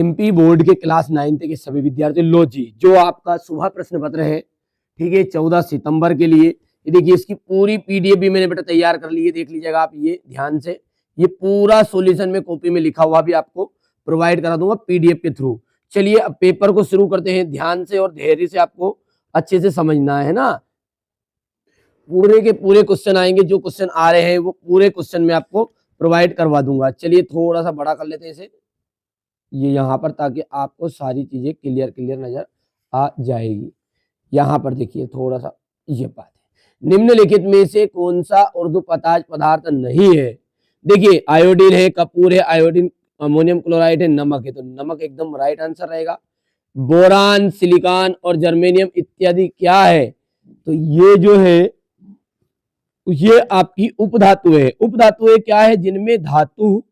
MP board के class 9th के सभी विद्यार्थी लो जी, जो आपका सुबह प्रश्न पत्र है, ठीक है, 14 सितंबर के लिए, ये देखिए इसकी पूरी पीडीएफ भी मैंने बेटा तैयार कर ली है, देख लीजिएगा आप ये ध्यान से। ये पूरा सॉल्यूशन में कॉपी में लिखा हुआ भी आपको प्रोवाइड करा दूंगा पीडीएफ के थ्रू। चलिए अब पेपर को शुरू करते हैं, ध्यान से और धैर्य से आपको अच्छे से समझना है ना। पूरे के पूरे क्वेश्चन आएंगे, जो क्वेश्चन आ रहे हैं वो पूरे क्वेश्चन में आपको प्रोवाइड करवा दूंगा। चलिए थोड़ा सा बड़ा कर लेते हैं इसे, ये यहाँ पर, ताकि आपको सारी चीजें क्लियर नजर आ जाएगी। यहाँ पर देखिए थोड़ा सा ये बात है, निम्नलिखित में से कौन सा ऊर्ध्वपताज पदार्थ नहीं है। देखिए आयोडीन है, कपूर है, आयोडीन, अमोनियम क्लोराइड है, नमक है, तो नमक एकदम राइट आंसर रहेगा। बोरान, सिलिकॉन और जर्मेनियम इत्यादि क्या है, तो ये जो है ये आपकी उपधातु है। उपधातु क्या है, जिनमें धातु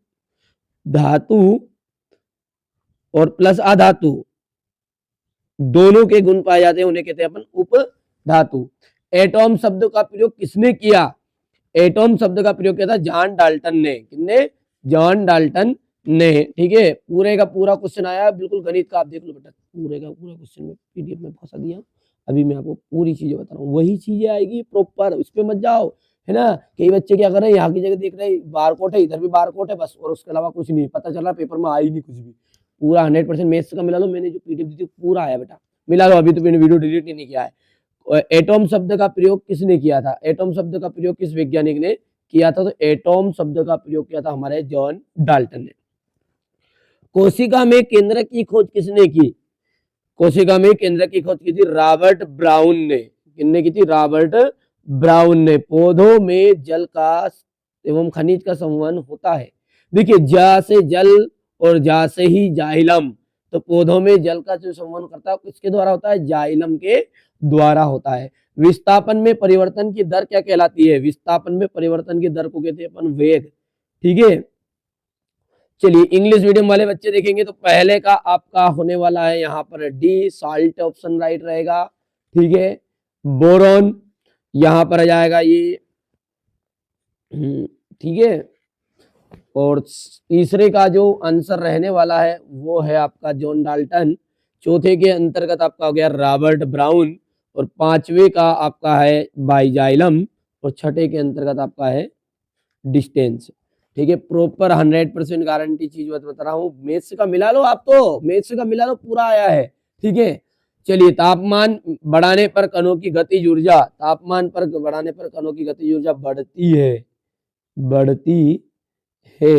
और प्लस अधातु दोनों के गुण पाए जाते हैं, उन्हें कहते हैं अपन उपधातु। एटॉम शब्द का प्रयोग किसने किया, एटॉम शब्द का प्रयोग किया था जॉन डाल्टन ने। किसने, जॉन डाल्टन ने। ठीक है, पूरे का पूरा क्वेश्चन आया बिल्कुल गणित का, आप देख लो बेटा, पूरे का पूरा क्वेश्चन में पीडीएफ में फंसा दिया। अभी मैं आपको पूरी चीजें बता रहा हूँ, वही चीजें आएगी प्रॉपर, उस पर मत जाओ, है ना। कई बच्चे क्या कर रहे हैं, यहाँ की जगह देख रहे हैं बारकोड है, इधर भी बारकोड है बस, और उसके अलावा कुछ नहीं पता चल रहा, पेपर में आई नहीं कुछ भी। पूरा 100% मैथ्स का मिला लो, मैंने जो पीडीएफ दी थी पूरा आया बेटा, मिला लो। अभी तो मैंने वीडियो डिलीट नहीं किया है। एटॉम शब्द का प्रयोग किसने किया था, एटॉम शब्द का प्रयोग किस वैज्ञानिक ने किया था, तो एटॉम शब्द का प्रयोग किया था हमारे जॉन डाल्टन ने। कोशिका में केंद्र की खोज किसने की, कोशिका में केंद्र की खोज की थी रॉबर्ट ब्राउन ने। किसने की थी, रॉबर्ट ब्राउन ने। पौधों में जल का एवं खनिज का संवहन होता है। देखिए जा से जल और जा से ही जाइलम, तो पौधों में जल का जो संवहन करता है किसके द्वारा होता है, जाइलम के द्वारा होता है। विस्थापन में परिवर्तन की दर क्या कहलाती है, विस्थापन में परिवर्तन की दर को कहते हैं अपन वेग। ठीक है, चलिए इंग्लिश मीडियम वाले बच्चे देखेंगे तो पहले का आपका होने वाला है यहाँ पर डी, साल्ट ऑप्शन राइट रहेगा। ठीक है, बोरॉन यहाँ पर आ जाएगा ये, ठीक है। और तीसरे का जो आंसर रहने वाला है वो है आपका जॉन डाल्टन। चौथे के अंतर्गत आपका हो गया रॉबर्ट ब्राउन, और पांचवे का आपका है बाइजाइलम, और छठे के अंतर्गत आपका है डिस्टेंस। ठीक है, प्रॉपर 100% गारंटी चीज बता रहा हूँ। मैथ्स का मिला लो, आप तो मैथ्स का मिला लो, पूरा आया है। ठीक है, चलिए तापमान बढ़ाने पर कणों की गतिज ऊर्जा, तापमान पर बढ़ाने पर कणों की गतिज ऊर्जा बढ़ती है।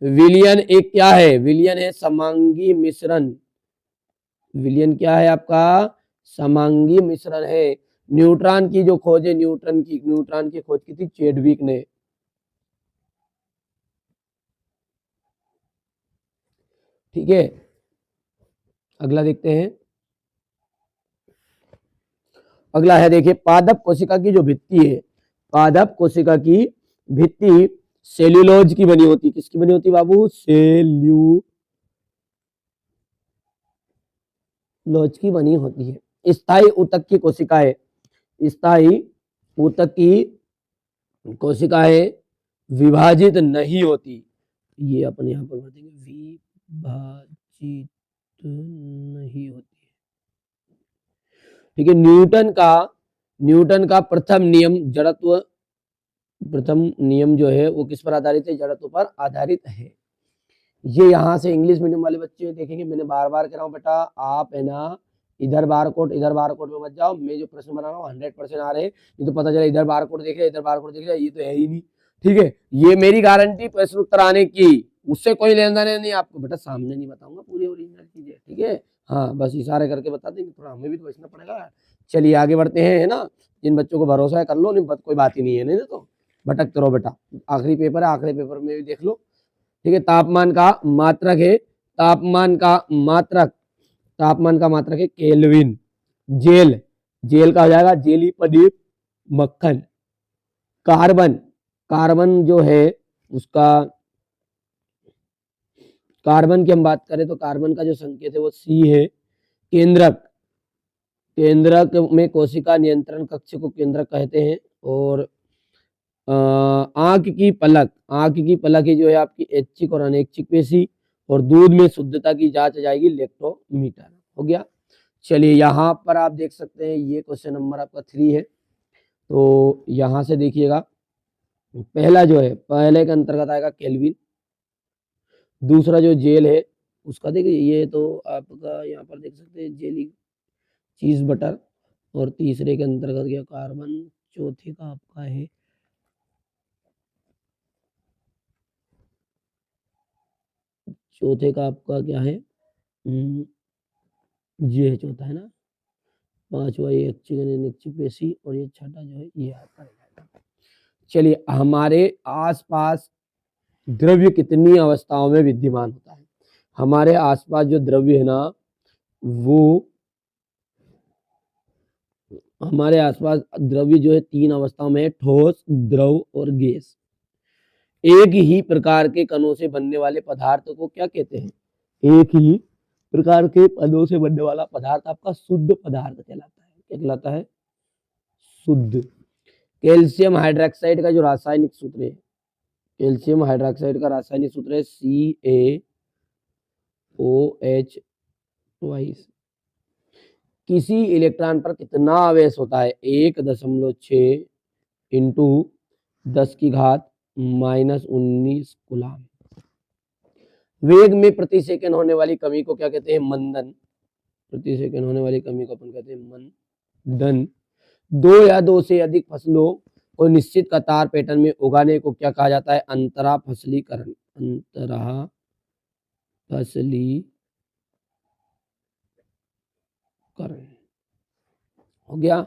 विलयन एक क्या है, विलयन है समांगी मिश्रण। विलयन क्या है आपका, समांगी मिश्रण है। न्यूट्रॉन की जो खोज है, न्यूट्रॉन की खोज की थी चैडविक ने। ठीक है, अगला देखते हैं। अगला है देखिए पादप कोशिका की जो भित्ति है, पादप कोशिका की भित्ति सेल्यूलोज की बनी होती, किसकी बनी होती बाबू, सेल्यूलोज की बनी होती है। स्थायी ऊतक की कोशिकाएं, स्थायी ऊतक की कोशिकाएं विभाजित नहीं होती, ये अपन यहाँ पर बताएंगे, विभाजित नहीं होती। ठीक है, न्यूटन का प्रथम नियम जड़त्व, प्रथम नियम जो है वो किस पर आधारित है, जड़त्व पर आधारित है। ये यहाँ से इंग्लिश मीडियम वाले बच्चे देखेंगे, मैंने बार बार कह रहा हूँ बेटा, आप है ना इधर बारकोड में मत जाओ, मैं जो प्रश्न बना रहा हूँ 100% आ रहे हैं, ये तो पता चला इधर बारकोड देख रहे, इधर बारकोड देख रहे, ये तो है ही नहीं। ठीक है, ये मेरी गारंटी प्रश्न उत्तर आने की, उससे कोई लेना देना नहीं आपको बेटा, सामने नहीं बताऊंगा पूरी ओरिजिनल चीजें। ठीक है, हाँ बस इशारे करके बता देंगे, थोड़ा हमें भी तो बचना पड़ेगा। चलिए आगे बढ़ते हैं, है ना, जिन बच्चों को भरोसा है कर लो, नहीं कोई बात ही नहीं है, नहीं तो भटकते रहो बेटा। आखिरी पेपर है, आखिरी पेपर में भी देख लो। ठीक है, तापमान का मात्रक है, तापमान का मात्रक है केल्विन। जेल का हो जाएगा जेली पनीर मक्खन। कार्बन जो है उसका, कार्बन की हम बात करें तो कार्बन का जो संकेत है वो सी है। केंद्रक में कोशिका नियंत्रण कक्ष को केंद्रक कहते हैं। और आंख की पलक ही जो है आपकी ऐच्छिक और अनैच्छिक पेशी, और दूध में शुद्धता की जांच जाएगी लैक्टोमीटर। हो गया। चलिए यहाँ पर आप देख सकते हैं ये क्वेश्चन नंबर आपका 3 है। तो यहाँ से देखिएगा, पहला जो है पहले के अंतर्गत आएगा केल्विन, दूसरा जो जेल है उसका देखिए ये तो आपका यहाँ पर देख सकते हैं जेली चीज बटर, और तीसरे के अंतर्गत क्या कार्बन, चौथे का आपका है चौथे का आपका क्या है, ये है चौथा है ना, पांचवा ये पेशी, और ये छठा जो है ये आपका रहेगा। चलिए हमारे आसपास द्रव्य कितनी अवस्थाओं में विद्यमान होता है। हमारे आसपास जो द्रव्य है ना, वो हमारे आसपास द्रव्य जो है 3 अवस्थाओं में है, ठोस, द्रव और गैस। एक ही प्रकार के कणों से बनने वाले पदार्थ को क्या कहते हैं? एक ही प्रकार के कणों से बनने वाला पदार्थ आपका शुद्ध पदार्थ कहलाता है। क्या कहलाता है? शुद्ध। कैल्शियम हाइड्रोक्साइड का जो रासायनिक सूत्र है, कैल्शियम हाइड्रोक्साइड का रासायनिक सूत्र है CaOH ट्वाइस। किसी इलेक्ट्रॉन पर कितना आवेश होता है? 1.6 इंटू 10 की घात -19 कूलम। वेग में प्रति सेकंड होने वाली कमी को क्या कहते हैं? मंदन। प्रति सेकंड होने वाली कमी को अपन कहते हैं मंदन। 2 या 2 से अधिक फसलों को निश्चित कतार पैटर्न में उगाने को क्या कहा जाता है? अंतरा फसलीकरण। अंतरा फसलीकरण। हो गया।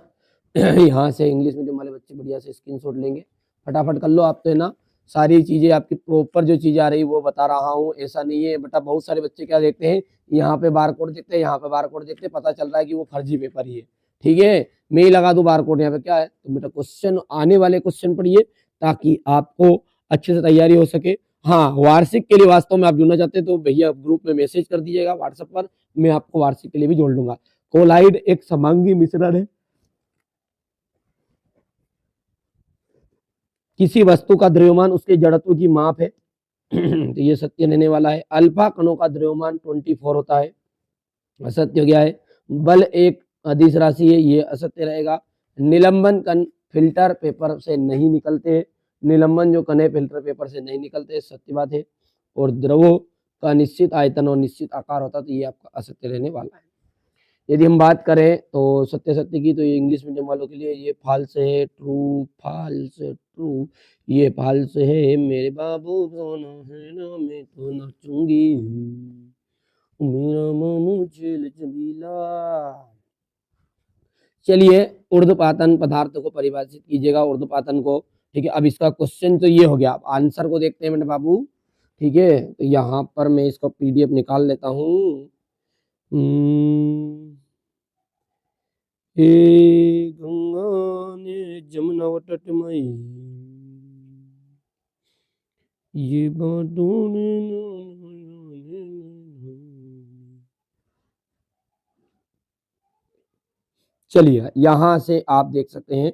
यहाँ से इंग्लिश मीडियम वाले बच्चे बढ़िया से स्क्रीनशॉट लेंगे, फटाफट कर लो। आप तो है ना सारी चीजें आपकी प्रॉपर जो चीजें आ रही वो बता रहा हूँ, ऐसा नहीं है बेटा। बहुत सारे बच्चे क्या देखते हैं, यहाँ पे बारकोड देखते हैं, यहाँ पे बारकोड देखते हैं, पता चल रहा है कि वो फर्जी पेपर ही है। ठीक है, मैं ही लगा दूं बारकोड यहाँ पे, क्या है? तो बेटा क्वेश्चन आने वाले क्वेश्चन पढ़िए ताकि आपको अच्छे से तैयारी हो सके। हाँ, वार्षिक के लिए वास्तव में आप जुड़ना चाहते हैं तो भैया ग्रुप में मैसेज कर दीजिएगा व्हाट्सएप पर, मैं आपको वार्षिक के लिए भी जोड़ लूंगा। कोलाइड एक समांगी मिश्रण है। किसी वस्तु का द्रव्यमान उसके जड़त्व की माप है। तो ये सत्य रहने वाला है। अल्फा कणों का द्रव्यमान 24 होता है। असत्य क्या है? बल एक अदिश राशि है, ये असत्य रहेगा। निलंबन कण फिल्टर पेपर से नहीं निकलते। निलंबन जो कण है फिल्टर पेपर से नहीं निकलते, सत्य बात है। और द्रवों का निश्चित आयतन और निश्चित आकार होता है, तो ये आपका असत्य रहने वाला है। यदि हम बात करें तो सत्य सत्य की, तो ये इंग्लिश मीडियम वालों के लिए ये फॉल्स है, ट्रू फॉल्स ट्रू, ये फॉल्स है। मेरे बाबू सोना है ना, मैं तो नाचूंगी मेरा मामू झेल चबीला। चलिए ऊर्ध्वपातन पदार्थ को परिभाषित कीजिएगा, ऊर्ध्वपातन को। ठीक है, अब इसका क्वेश्चन तो ये हो गया, अब आंसर को देखते हैं मेरे बाबू। ठीक है, तो यहाँ पर मैं इसका PDF निकाल लेता हूँ। हे गंगा ने जमुना वटट मई, ये बातों ने। चलिए यहाँ से आप देख सकते हैं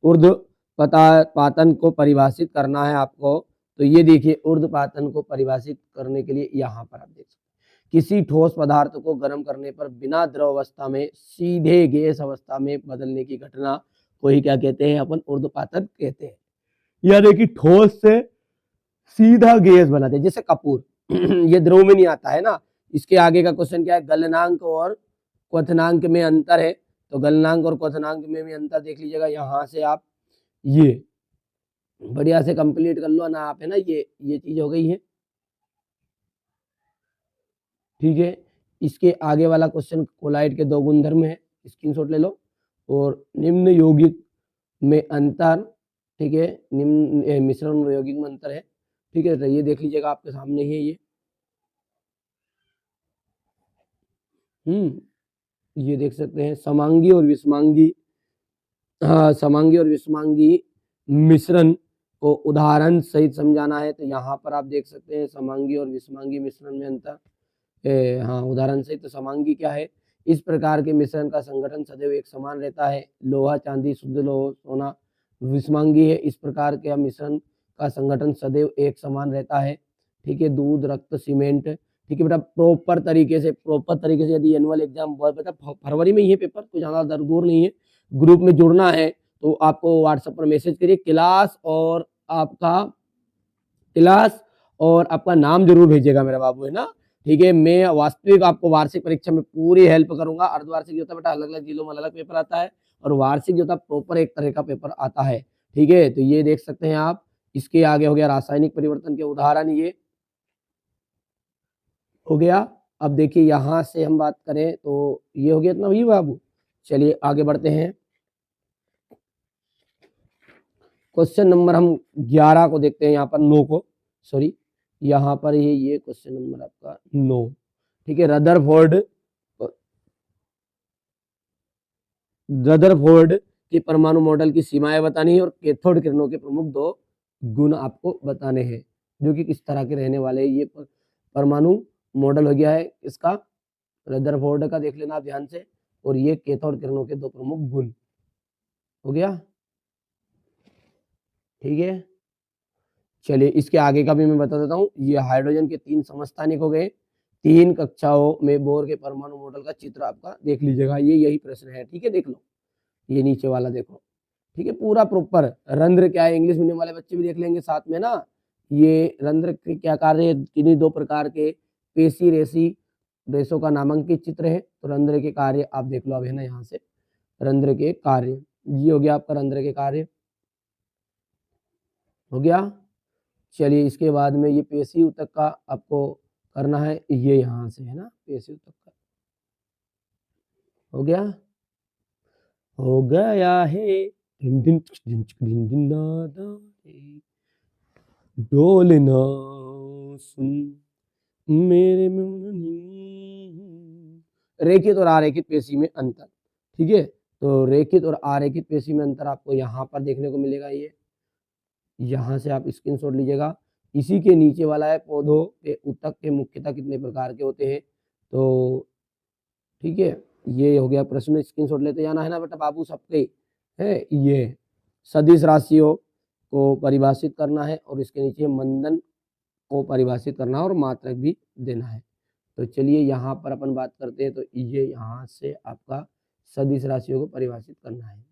ऊर्ध्वपातन को परिभाषित करना है आपको। तो ये देखिए ऊर्ध्वपातन को परिभाषित करने के लिए यहाँ पर आप देख सकते हैं, किसी ठोस पदार्थ को गर्म करने पर बिना द्रव अवस्था में सीधे गैस अवस्था में बदलने की घटना को ही क्या कहते हैं? अपन ऊर्ध्वपातन कहते हैं। या देखिए ठोस से सीधा गैस बनाते हैं, जैसे कपूर। ये द्रव में नहीं आता है ना। इसके आगे का क्वेश्चन क्या है? गलनांक और क्वथनांक में अंतर है, तो गलनांक और क्वथनांक में भी अंतर देख लीजिएगा। यहाँ से आप ये बढ़िया से कंप्लीट कर लो ना आप, है ना। ये चीज हो गई है। ठीक है, इसके आगे वाला क्वेश्चन कोलाइड के 2 गुणधर्म है, स्क्रीनशॉट ले लो। और निम्न यौगिक में अंतर, ठीक है, निम्न मिश्रण और यौगिक में अंतर है। ठीक है, तो ये देख लीजिएगा आपके सामने ही है ये। ये देख सकते हैं समांगी और विषमांगी। हाँ, समांगी और विषमांगी मिश्रण को उदाहरण सहित समझाना है। तो यहाँ पर आप देख सकते हैं समांगी और विषमांगी मिश्रण में अंतर। हाँ, उदाहरण सहित। तो समांगी क्या है? इस प्रकार के मिश्रण का संगठन सदैव एक समान रहता है, लोहा चांदी शुद्ध लोहा सोना। विषमांगी है, इस प्रकार के मिश्रण का संगठन सदैव एक समान रहता है। ठीक है, दूध रक्त सीमेंट। ठीक है बेटा, प्रॉपर तरीके से यदि एनुअल एग्जाम बेटा फरवरी में ही है पेपर, कोई ज़्यादा दूर नहीं है। ग्रुप में जुड़ना है तो आपको व्हाट्सएप पर मैसेज करिए, क्लास और आपका नाम जरूर भेजिएगा मेरा बाबू, है ना। ठीक है, मैं वास्तविक आपको वार्षिक परीक्षा में पूरी हेल्प करूंगा। अर्धवार्षिक जो होता है बेटा अलग अलग जिलों में अलग पेपर आता है, और वार्षिक जो होता है प्रॉपर एक तरह का पेपर आता है। ठीक है, तो ये देख सकते हैं आप। इसके आगे हो गया रासायनिक परिवर्तन के उदाहरण, ये हो गया। अब देखिए यहां से हम बात करें तो ये हो गया इतना भी बाबू। चलिए आगे बढ़ते हैं, क्वेश्चन नंबर हम 11 को देखते हैं, यहाँ पर 9 को, सॉरी यहाँ पर ये क्वेश्चन नंबर आपका 9। ठीक है, रदरफोर्ड की परमाणु मॉडल की सीमाएं बतानी है और कैथोड किरणों के प्रमुख 2 गुण आपको बताने हैं, जो कि किस तरह के रहने वाले हैं। ये परमाणु मॉडल हो गया है इसका, रदरफोर्ड का देख लेना आप ध्यान से, और ये कैथोड किरणों के 2 प्रमुख गुण हो गया। ठीक है, चलिए इसके आगे का भी मैं बता देता हूँ। ये हाइड्रोजन के 3 समस्थानिक हो गए। 3 कक्षाओं में बोर के परमाणु मॉडल का चित्र आपका देख लीजिएगा, ये यही प्रश्न है। ठीक है, देख लो ये नीचे वाला देखो। ठीक है, पूरा प्रॉपर। रंध्र क्या है, इंग्लिश मीडियम वाले बच्चे भी देख लेंगे साथ में ना। ये रंध्र के क्या कार्य है, किन्हीं 2 प्रकार के पेशी रेशों का नामांकित चित्र है। तो रंध्र के कार्य आप देख लो अब, है ना, यहाँ से रंध्र के कार्य, ये हो गया आपका रंध्र के कार्य हो गया। चलिए इसके बाद में ये पेशी ऊतक का आपको करना है, ये यहाँ से, है ना, पेशी ऊतक का हो गया है। डोलना सुन मेरे रेखित और आरेखित पेशी में अंतर। ठीक है, तो रेखित और आरेखित पेशी में अंतर आपको यहाँ पर देखने को मिलेगा। ये यहाँ से आप स्क्रीनशॉट लीजिएगा। इसी के नीचे वाला है, पौधों के ऊतक के मुख्यतः कितने प्रकार के होते हैं। तो ठीक है, ये हो गया प्रश्न, स्क्रीनशॉट लेते जाना है ना बेटा बाबू सबके, है। ये सदिश राशियों को परिभाषित करना है, और इसके नीचे मंदन को परिभाषित करना है, और मात्रक भी देना है। तो चलिए यहाँ पर अपन बात करते हैं। तो ये यहाँ से आपका सदिश राशियों को परिभाषित करना है,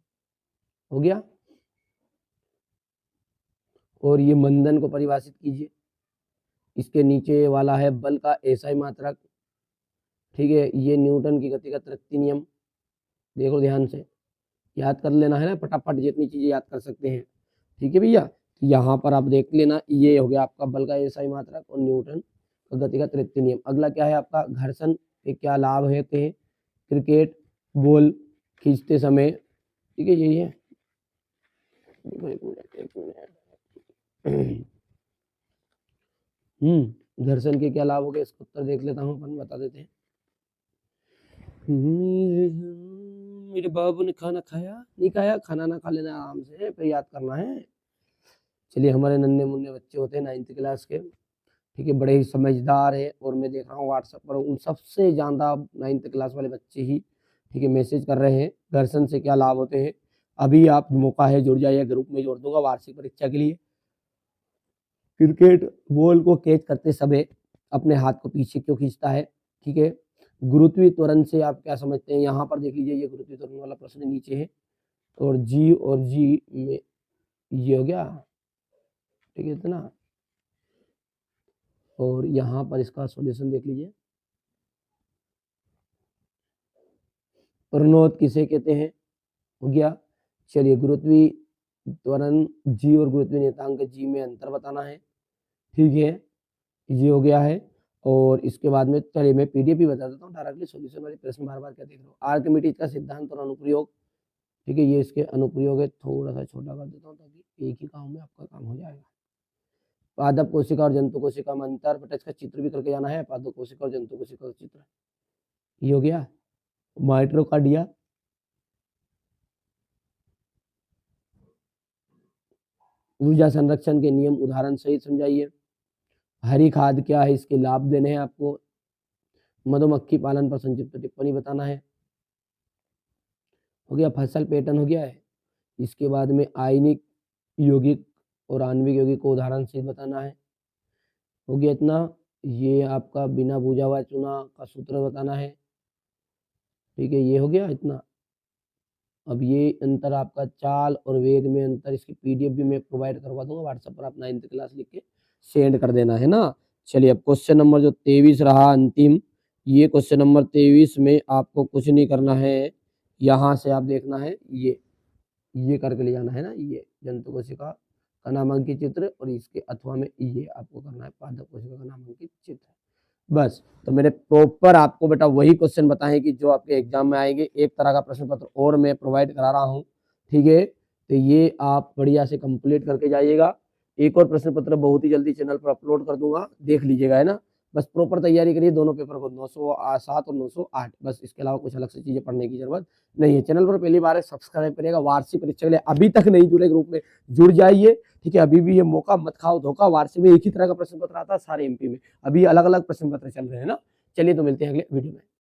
हो गया। और ये मंदन को परिभाषित कीजिए। इसके नीचे वाला है बल का एसआई मात्रक। ठीक है, ये न्यूटन की गति का तृतीय नियम, देखो ध्यान से याद कर लेना है ना, फटाफट जितनी चीजें याद कर सकते हैं। ठीक है भैया, यहाँ पर आप देख लेना, ये हो गया आपका बल का एसआई मात्रक और न्यूटन का गति का तृतीय नियम। अगला क्या है आपका, घर्षण के क्या लाभ होते हैं, क्रिकेट बॉल खींचते समय। ठीक है, यही है। घर्षण के क्या लाभ हो गए, इसका उत्तर देख लेता हूँ, अपन बता देते हैं। मेरे बाबू ने खाना खाया नहीं खाया, खाना ना खा लेना आराम से, फिर याद करना है। चलिए, हमारे नन्हे मुन्ने बच्चे होते हैं 9th क्लास के, ठीक है, बड़े ही समझदार है। और मैं देख रहा हूँ व्हाट्सएप पर उन सबसे ज़्यादा 9th क्लास वाले बच्चे ही, ठीक है, मैसेज कर रहे हैं घर्षण से क्या लाभ होते हैं। अभी आप मौका है, जुड़ जाइए, ग्रुप में जोड़ दूंगा वार्षिक परीक्षा के लिए। क्रिकेट बॉल को कैच करते समय अपने हाथ को पीछे क्यों खींचता है। ठीक है, गुरुत्वीय त्वरण से आप क्या समझते हैं, यहाँ पर देख लीजिए, ये गुरुत्वीय त्वरण वाला प्रश्न नीचे है। और जी में ये हो गया, ठीक है इतना। और यहाँ पर इसका सॉल्यूशन देख लीजिए, प्रणोद किसे कहते हैं, हो गया। चलिए, गुरुत्वीय त्वरण जी और गुरुत्वीय नियतांक जी में अंतर बताना है। ठीक है, ये हो गया है। और इसके बाद में चलिए मैं पीडीएफ भी बता देता हूँ, डायरेक्टली सॉल्यूशन वाले प्रश्न बार बार क्या देख रहे हो। आर्किमिडीज का सिद्धांत और अनुप्रयोग। ठीक है, ये इसके अनुप्रयोग है, थोड़ा सा छोटा कर देता हूँ ताकि एक ही काम में आपका काम हो जाएगा। पादप कोशिका और जंतु कोशिका में अंतर, बट इसका चित्र भी करके जाना है, पादप कोशिका और जंतु कोशिका का चित्र, ये हो गया। माइट्रोकार्डिया, ऊर्जा संरक्षण के नियम उदाहरण सहित समझाइए। हरी खाद क्या है, इसके लाभ देने हैं आपको। मधुमक्खी पालन पर संक्षिप्त टिप्पणी बताना है, हो गया। फसल पैटर्न हो गया है। इसके बाद में आयनिक यौगिक और आणविक यौगिक को उदाहरण सहित बताना है, हो गया इतना। ये आपका बिना भुजा हुआ चूना का सूत्र बताना है। ठीक है, ये हो गया इतना। अब ये अंतर आपका चाल और वेग में अंतर, इसकी पीडीएफ भी मैं प्रोवाइड करवा दूंगा व्हाट्सएप पर, आप 9th क्लास लिख के सेंड कर देना है ना। चलिए अब क्वेश्चन नंबर जो 23 रहा अंतिम, ये क्वेश्चन नंबर 23 में आपको कुछ नहीं करना है, यहाँ से आप देखना है ये करके ले जाना है ना, ये जंतु कोशिका का नामांकित चित्र और इसके अथवा में ये आपको करना है पादप कोशिका का नामांकित चित्र। बस, तो मैंने प्रॉपर आपको बेटा वही क्वेश्चन बताए कि जो आपके एग्जाम में आएंगे। एक तरह का प्रश्न पत्र और मैं प्रोवाइड करा रहा हूँ, ठीक है, तो ये आप बढ़िया से कंप्लीट करके जाइएगा। एक और प्रश्न पत्र बहुत ही जल्दी चैनल पर अपलोड कर दूंगा, देख लीजिएगा, है ना। बस प्रॉपर तैयारी करिए दोनों पेपर को, 907 और 908, बस इसके अलावा कुछ अलग से चीजें पढ़ने की जरूरत नहीं है। चैनल पर पहली बार है, सब्सक्राइब करिएगा। वार्षिक परीक्षा के लिए अभी तक नहीं जुड़े ग्रुप में जुड़ जाइए, ठीक है। अभी भी ये मौका मत खाओ धोखा, वार्षिक में एक ही तरह का प्रश्न पत्र आता है सारे एमपी में, अभी अलग अलग प्रश्न पत्र चल रहे हैं ना। चलिए तो मिलते हैं अगले वीडियो में।